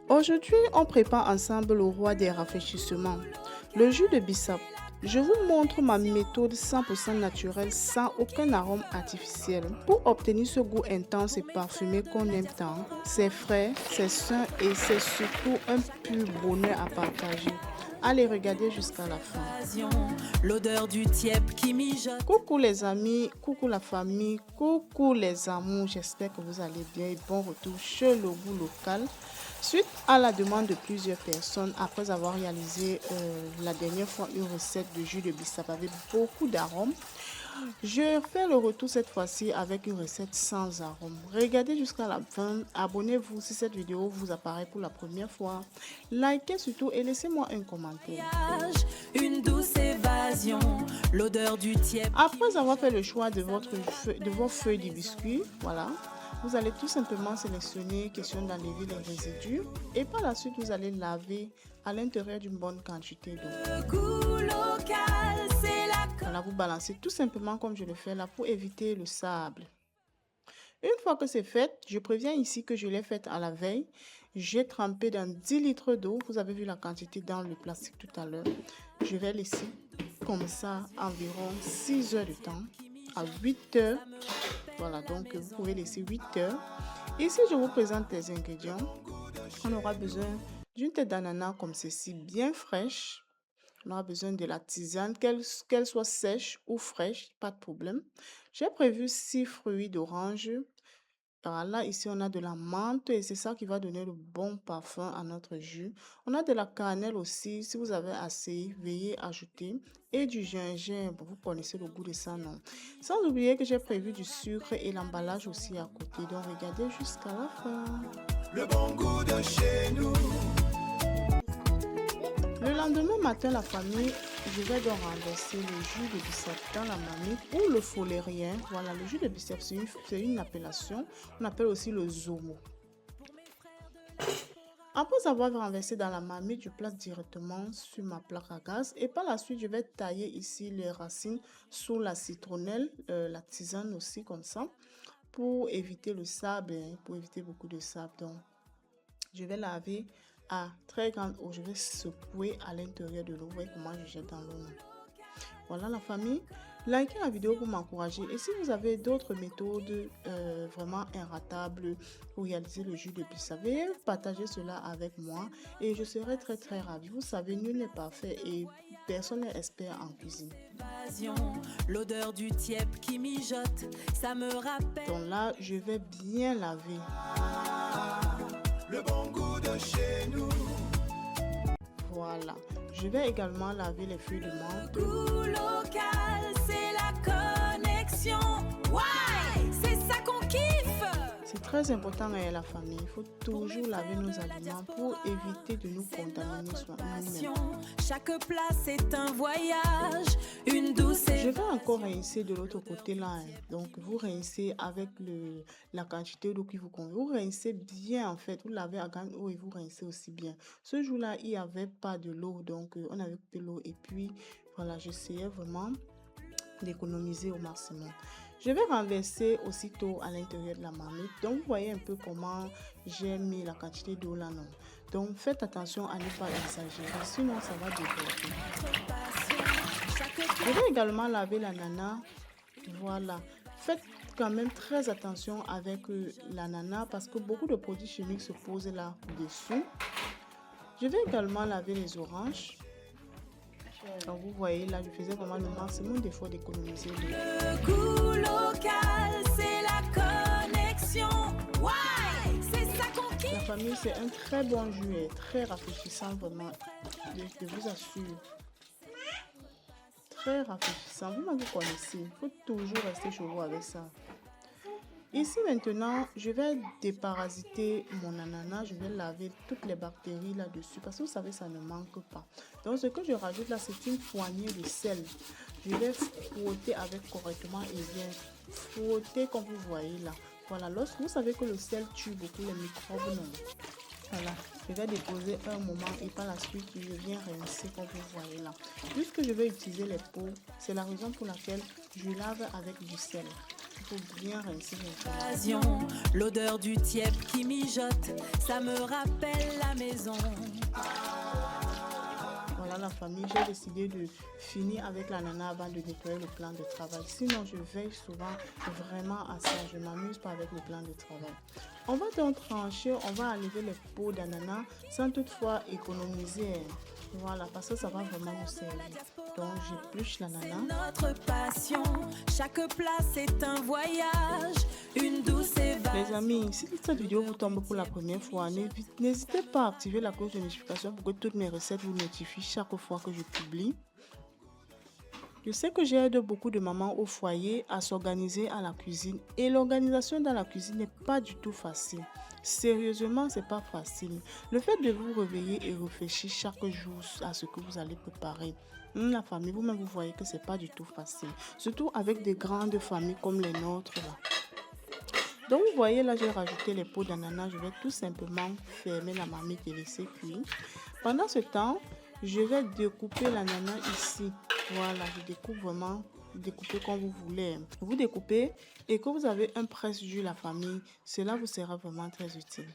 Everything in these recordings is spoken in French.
Aujourd'hui, on prépare ensemble le roi des rafraîchissements, le jus de bissap. Je vous montre ma méthode 100% naturelle sans aucun arôme artificiel. Pour obtenir ce goût intense et parfumé qu'on aime tant, c'est frais, c'est sain et c'est surtout un pur bonheur à partager. Allez, regardez jusqu'à la fin. L'odeur du tiep qui mijote. Coucou les amis, coucou la famille, coucou les amours, j'espère que vous allez bien et bon retour chez le goût local. Suite à la demande de plusieurs personnes, après avoir réalisé la dernière fois une recette de jus de bissap avec beaucoup d'arômes, je fais le retour cette fois-ci avec une recette sans arôme. Regardez jusqu'à la fin, abonnez-vous si cette vidéo vous apparaît pour la première fois. Likez surtout et laissez-moi un commentaire. Une douce évasion, l'odeur du tiep. Après avoir fait le choix de vos feuilles de biscuit, voilà, vous allez tout simplement sélectionner, question d'enlever les résidus. Et par la suite, vous allez laver à l'intérieur d'une bonne quantité d'eau. Le goût local, c'est la Voilà, vous balancez tout simplement comme je le fais là pour éviter le sable. Une fois que c'est fait, je préviens ici que je l'ai faite à la veille. J'ai trempé dans 10 litres d'eau. Vous avez vu la quantité dans le plastique tout à l'heure. Je vais laisser comme ça environ 6 heures de temps à 8 heures. Voilà, donc vous pouvez laisser 8 heures. Ici, je vous présente les ingrédients. On aura besoin d'une tête d'ananas comme ceci, bien fraîche. On aura besoin de la tisane, qu'elle soit sèche ou fraîche, pas de problème. J'ai prévu 6 fruits d'orange. Là, ici, on a de la menthe et c'est ça qui va donner le bon parfum à notre jus. On a de la cannelle aussi. Si vous avez assez, veuillez ajouter. Et du gingembre. Vous connaissez le goût de ça, non? Sans oublier que j'ai prévu du sucre et l'emballage aussi à côté. Donc, regardez jusqu'à la fin. Le bon goût de chez nous. Le lendemain matin, la famille, je vais donc renverser le jus de bissap dans la marmite ou le folérien. Voilà, le jus de bissap, c'est une appellation. On appelle aussi le zomo. Après avoir renversé dans la marmite, je place directement sur ma plaque à gaz. Et par la suite, je vais tailler ici les racines sous la citronnelle, la tisane aussi comme ça, pour éviter le sable, pour éviter beaucoup de sable. Donc, je vais laver à très grande eau. Je vais secouer à l'intérieur de l'eau. Vous voyez comment je jette dans l'eau. Voilà la famille. Likez la vidéo pour m'encourager. Et si vous avez d'autres méthodes vraiment irratables pour réaliser le jus de bissap, veuillez partager cela avec moi. Et je serai très ravie. Vous savez, nul n'est parfait et personne n'est expert en cuisine. L'odeur du tiep qui mijote, ça me rappelle. Donc là, je vais bien laver. Le bon goût de chez nous. Voilà. Je vais également laver les feuilles de menthe. Goût local, c'est la connexion. Ouais, c'est ça qu'on kiffe. C'est très important la famille. Il faut toujours laver nos aliments pour éviter de nous contaminer nous-mêmes. Chaque place est un voyage, une douce. Je vais encore rincer de l'autre côté là. Donc vous rincez avec la quantité d'eau qui vous convient. Vous rincez bien en fait. Vous lavez à grande eau et vous rincez aussi bien. Ce jour-là, il n'y avait pas de l'eau. Donc on avait coupé l'eau. Et puis voilà, j'essayais vraiment d'économiser au maximum. Je vais renverser aussitôt à l'intérieur de la marmite. Donc, vous voyez un peu comment j'ai mis la quantité d'eau là, non? Donc, faites attention à ne pas exagérer, sinon ça va déborder. Je vais également laver l'ananas. Voilà. Faites quand même très attention avec l'ananas parce que beaucoup de produits chimiques se posent là dessous. Je vais également laver les oranges. Donc vous voyez là, je faisais vraiment le maximum d'efforts d'économiser l'eau. Le goût local, c'est la connexion. Ouais, c'est ça qu'on kiffe. La famille, c'est un très bon jus et très rafraîchissant vraiment. Je vous assure. Très rafraîchissant. Vous connaissez. Il faut toujours rester chez vous avec ça. Ici maintenant, je vais déparasiter mon ananas. Je vais laver toutes les bactéries là-dessus. Parce que vous savez, ça ne manque pas. Donc ce que je rajoute là, c'est une poignée de sel. Je vais frotter avec correctement et bien frotter comme vous voyez là. Voilà, lorsque vous savez que le sel tue beaucoup les microbes, non. Voilà, je vais déposer un moment et par la suite, je viens rincer comme vous voyez là. Puisque je vais utiliser les pots, c'est la raison pour laquelle je lave avec du sel. faut bien rincer maintenant. Occasion, l'odeur du tiep qui mijote, ça me rappelle la maison. Voilà la famille, j'ai décidé de finir avec la nana avant de nettoyer le plan de travail. Sinon, je veille souvent vraiment à ça. Je ne m'amuse pas avec le plan de travail. On va donc trancher, on va enlever les peaux d'ananas sans toutefois économiser. Voilà, parce que ça va vraiment nous servir. Donc, j'épluche l'ananas. Notre passion, chaque place est un voyage, une douce évasion. Les amis, si cette vidéo vous tombe pour la première fois, n'hésitez pas à activer la cloche de notification pour que toutes mes recettes vous notifient chaque fois que je publie. Je sais que j'aide beaucoup de mamans au foyer à s'organiser à la cuisine et l'organisation dans la cuisine n'est pas du tout facile. Sérieusement, c'est pas facile. Le fait de vous réveiller et réfléchir chaque jour à ce que vous allez préparer. La famille, vous-même, vous voyez que c'est pas du tout facile. Surtout avec des grandes familles comme les nôtres là. Donc, vous voyez, là, j'ai rajouté les peaux d'ananas. Je vais tout simplement fermer la marmite et laisser cuire. Pendant ce temps, je vais découper l'ananas ici. Voilà, je découpe vraiment, découpez comme vous voulez. Vous découpez et que vous avez un presse-jus, la famille, cela vous sera vraiment très utile.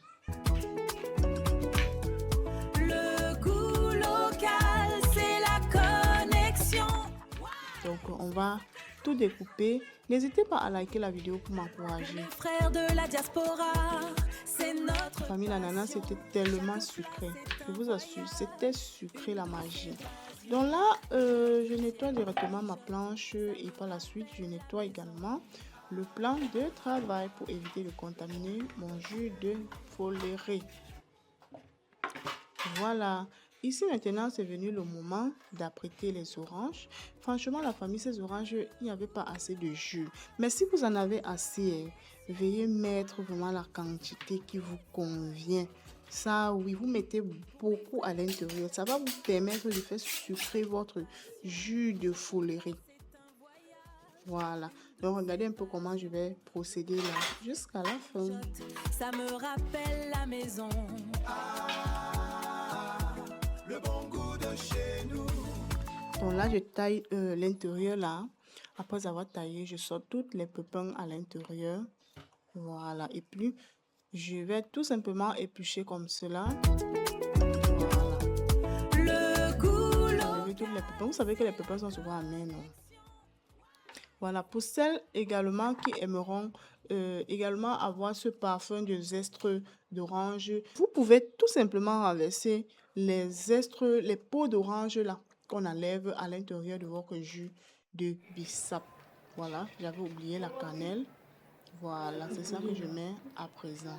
Le goût local, c'est la connexion. Donc, on va tout découper. N'hésitez pas à liker la vidéo pour m'encourager. Frères de la diaspora, c'est notre Famille, l'ananas, c'était tellement sucré. Je vous assure, c'était sucré la magie. Donc là, je nettoie directement ma planche et par la suite, je nettoie également le plan de travail pour éviter de contaminer mon jus de foléré. Voilà. Ici maintenant, c'est venu le moment d'apprêter les oranges. Franchement, la famille, ces oranges, il n'y avait pas assez de jus. Mais si vous en avez assez, veuillez mettre vraiment la quantité qui vous convient. Ça, oui, vous mettez beaucoup à l'intérieur. Ça va vous permettre de faire sucrer votre jus de foléré. Voilà. Donc, regardez un peu comment je vais procéder là jusqu'à la fin. ça me rappelle la maison. Le bon goût de chez nous. Donc là, je taille l'intérieur là. Après avoir taillé, je sors toutes les pépins à l'intérieur. Voilà. Et puis, je vais tout simplement éplucher comme cela. Voilà. Le goût Enlever tous les pépins. Vous savez que les pépins sont souvent amers, non? Voilà. Pour celles également qui aimeront également avoir ce parfum de zestre d'orange, vous pouvez tout simplement renverser les zestres, les peaux d'orange là qu'on enlève à l'intérieur de votre jus de bissap. Voilà. J'avais oublié la cannelle. Voilà. C'est ça que je mets à présent.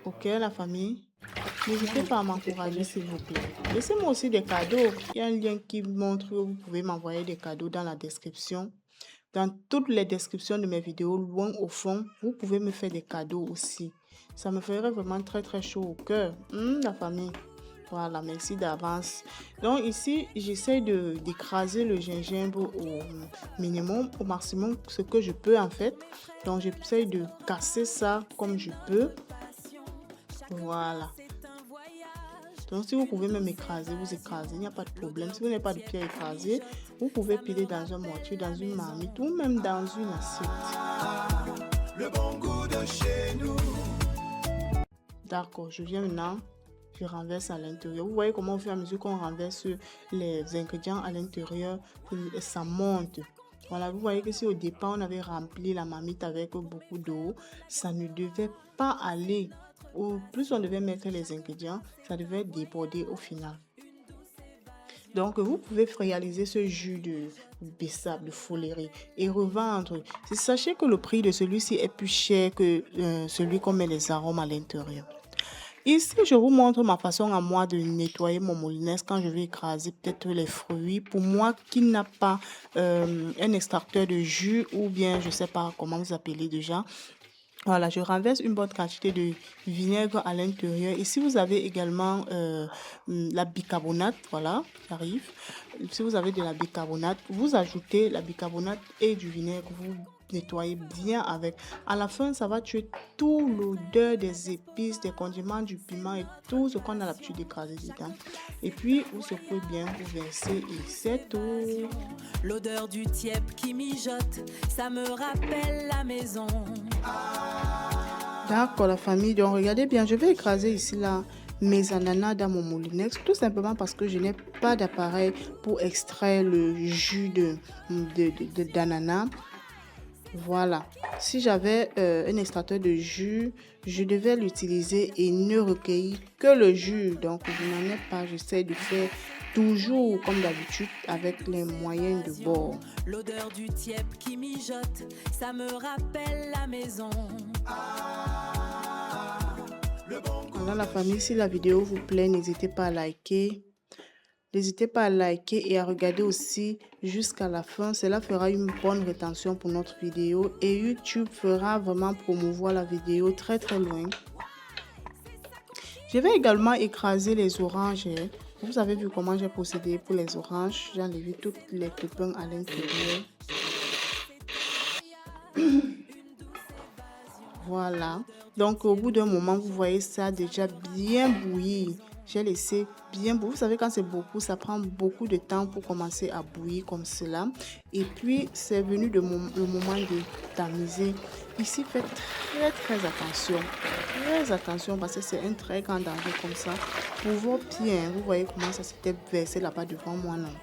Ok, la famille. N'hésitez pas à m'encourager, s'il vous plaît. Laissez-moi aussi des cadeaux. Il y a un lien qui montre que vous pouvez m'envoyer des cadeaux dans la description. Dans toutes les descriptions de mes vidéos, loin au fond, vous pouvez me faire des cadeaux aussi. Ça me ferait vraiment très très chaud au cœur. La famille. Voilà, merci d'avance. Donc ici, j'essaie d'écraser le gingembre au minimum, au maximum, ce que je peux en fait. Donc j'essaie de casser ça comme je peux. Voilà. Donc si vous pouvez même écraser, vous écrasez, il n'y a pas de problème. Si vous n'avez pas de pierre écrasée, vous pouvez piler dans un mortier, dans une marmite ou même dans une assiette. Le bon goût de chez nous. D'accord, je viens maintenant, je renverse à l'intérieur. Vous voyez comment au fur et à mesure qu'on renverse les ingrédients à l'intérieur, ça monte. Voilà, vous voyez que si au départ on avait rempli la marmite avec beaucoup d'eau, ça ne devait pas aller. Au plus on devait mettre les ingrédients, ça devait déborder au final. Donc, vous pouvez réaliser ce jus de bissap, de foléré et revendre. Sachez que le prix de celui-ci est plus cher que celui qu'on met les arômes à l'intérieur. Ici, je vous montre ma façon à moi de nettoyer mon moulinette quand je vais écraser peut-être les fruits. Pour moi qui n'a pas un extracteur de jus ou bien je ne sais pas comment vous appelez déjà. Voilà, je renverse une bonne quantité de vinaigre à l'intérieur. Et si vous avez également la bicarbonate, voilà, j'arrive. Si vous avez de la bicarbonate, vous ajoutez la bicarbonate et du vinaigre, vous nettoyez bien avec. À la fin, ça va tuer toute l'odeur des épices, des condiments, du piment et tout ce qu'on a l'habitude d'écraser dedans. Et puis, vous secouez bien, vous versez et c'est tout. L'odeur du tiep qui mijote, ça me rappelle la maison. D'accord, la famille. Donc, regardez bien, je vais écraser ici là mes ananas dans mon moulinex, tout simplement parce que je n'ai pas d'appareil pour extraire le jus d'ananas. Voilà. Si j'avais un extracteur de jus, je devais l'utiliser et ne recueillir que le jus. Donc, je n'en ai pas. J'essaie de faire toujours comme d'habitude avec les moyens de bord. L'odeur du tiep qui mijote, ça me rappelle la maison. Voilà la famille, si la vidéo vous plaît, n'hésitez pas à liker. N'hésitez pas à liker et à regarder aussi jusqu'à la fin. Cela fera une bonne rétention pour notre vidéo et YouTube fera vraiment promouvoir la vidéo très très loin. Je vais également écraser les oranges. Vous avez vu comment j'ai procédé pour les oranges. J'ai enlevé toutes les pépins à l'intérieur. Voilà. Donc, au bout d'un moment, vous voyez ça déjà bien bouilli. J'ai laissé bien bouillir. Vous savez, quand c'est beaucoup, ça prend beaucoup de temps pour commencer à bouillir comme cela. Et puis, c'est venu le moment de tamiser. Ici, faites très attention. Très attention parce que c'est un très grand danger comme ça. Pour vos pieds, vous voyez comment ça s'était versé là-bas devant moi, non?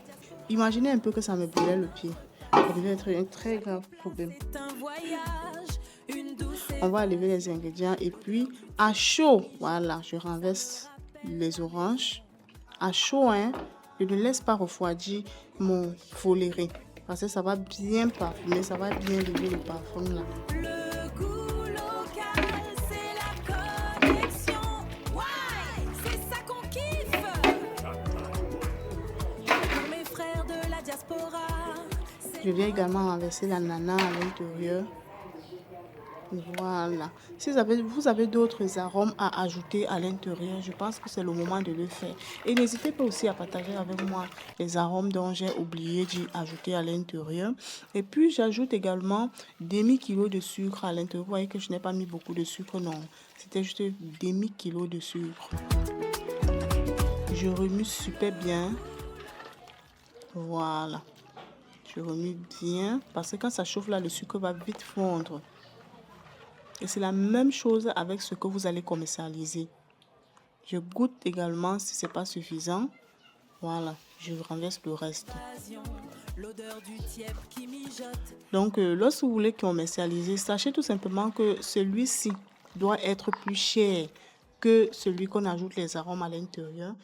Imaginez un peu que ça me brûlait le pied. Ça devait être un très grave problème. Un voyage, une douce On va enlever les ingrédients et puis à chaud, voilà, je renverse les oranges. À chaud, hein, je ne laisse pas refroidir mon foléré parce que ça va bien parfumer, ça va bien lever le parfum là. Le goût local, c'est la connexion. Ouais, c'est ça qu'on kiffe. Pour mes frères de la diaspora. Je viens également renverser l'ananas à l'intérieur. Voilà. Si vous avez d'autres arômes à ajouter à l'intérieur, je pense que c'est le moment de le faire. Et n'hésitez pas aussi à partager avec moi les arômes dont j'ai oublié d'y ajouter à l'intérieur. Et puis, j'ajoute également demi-kilo de sucre à l'intérieur. Vous voyez que je n'ai pas mis beaucoup de sucre, non. C'était juste demi-kilo de sucre. Je remue super bien. Voilà. Je remue bien parce que quand ça chauffe là, le sucre va vite fondre. Et c'est la même chose avec ce que vous allez commercialiser. Je goûte également si ce n'est pas suffisant. Voilà, je renverse le reste. L'odeur du tiep qui mijote. Donc, lorsque vous voulez commercialiser, sachez tout simplement que celui-ci doit être plus cher que celui qu'on ajoute les arômes à l'intérieur.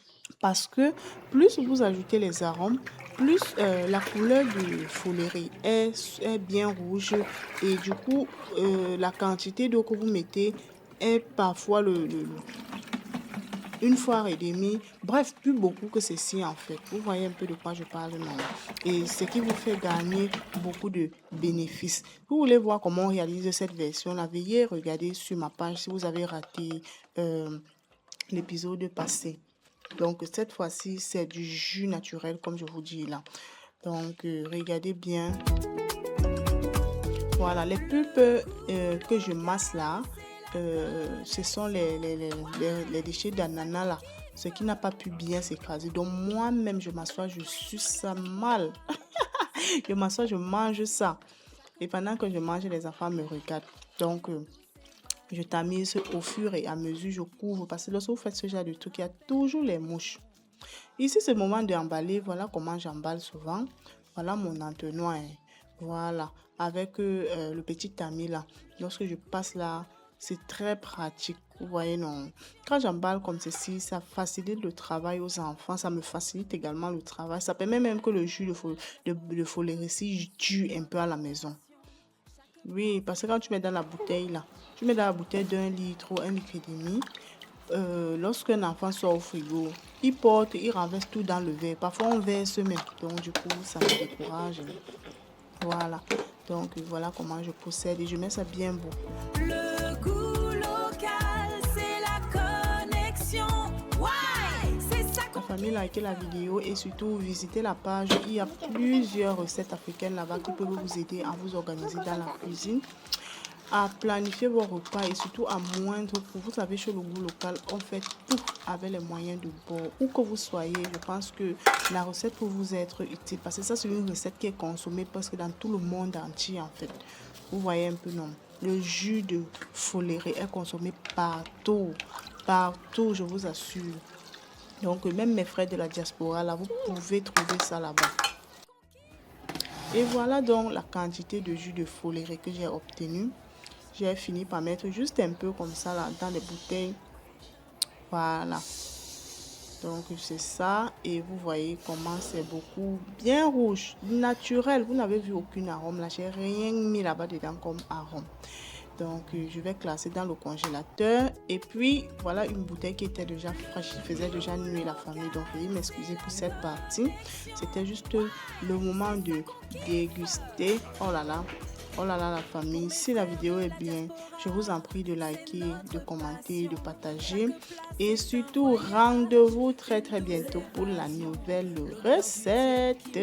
Parce que plus vous ajoutez les arômes, plus la couleur du foléré est bien rouge. Et du coup, la quantité d'eau que vous mettez est parfois une fois et demie. Bref, plus beaucoup que ceci en fait. Vous voyez un peu de quoi je parle, non? Et ce qui vous fait gagner beaucoup de bénéfices. Vous voulez voir comment on réalise cette version-là? Veuillez regarder sur ma page si vous avez raté l'épisode passé. Donc, cette fois-ci, c'est du jus naturel, comme je vous dis là. Donc, regardez bien. Voilà, les pulpes que je masse là, ce sont les déchets d'ananas là. Ce qui n'a pas pu bien s'écraser. Donc, moi-même, je m'assois, je suce ça mal. Je m'assois, je mange ça. Et pendant que je mange, les enfants me regardent. Donc, je tamise au fur et à mesure, je couvre. Parce que lorsque vous faites ce genre de truc, il y a toujours les mouches. Ici, c'est le moment d'emballer. Voilà comment j'emballe souvent. Voilà mon entonnoir. Voilà. Avec le petit tamis là. Lorsque je passe là, c'est très pratique. Vous voyez, non? Quand j'emballe comme ceci, ça facilite le travail aux enfants. Ça me facilite également le travail. Ça permet même que le jus de foléré-ci tue un peu à la maison. Oui, parce que quand tu mets dans la bouteille là, tu mets dans la bouteille d'1 litre ou 1,5 litre. Lorsqu'un enfant sort au frigo, il porte, il renverse tout dans le verre. Parfois, on verse même. Donc, du coup, ça me décourage. Voilà. Donc, voilà comment je procède et je mets ça bien beau. Le aimé liker la vidéo et surtout visiter la page. Il y a plusieurs recettes africaines là-bas qui peuvent vous aider à vous organiser dans la cuisine, à planifier vos repas et surtout à moindre coût. Vous savez, chez le goût local, on fait tout avec les moyens de bord. Où que vous soyez, je pense que la recette peut vous être utile parce que ça, c'est une recette qui est consommée presque dans tout le monde entier en fait. Vous voyez un peu, non? Le jus de foléré est consommé partout, partout, je vous assure. Donc, même mes frères de la diaspora, là, vous pouvez trouver ça là-bas. Et voilà donc la quantité de jus de foléré que j'ai obtenu. J'ai fini par mettre juste un peu comme ça là dans les bouteilles. Voilà. Donc c'est ça. Et vous voyez comment c'est beaucoup bien rouge, naturel. Vous n'avez vu aucun arôme là. J'ai rien mis là-bas dedans comme arôme. Donc je vais classer dans le congélateur. Et puis voilà une bouteille qui était déjà fraîche. Qui faisait déjà nuire la famille. Donc veuillez m'excuser pour cette partie. C'était juste le moment de déguster. Oh là là. Oh là là la famille, si la vidéo est bien, je vous en prie de liker, de commenter, de partager. Et surtout, rendez-vous très bientôt pour la nouvelle recette.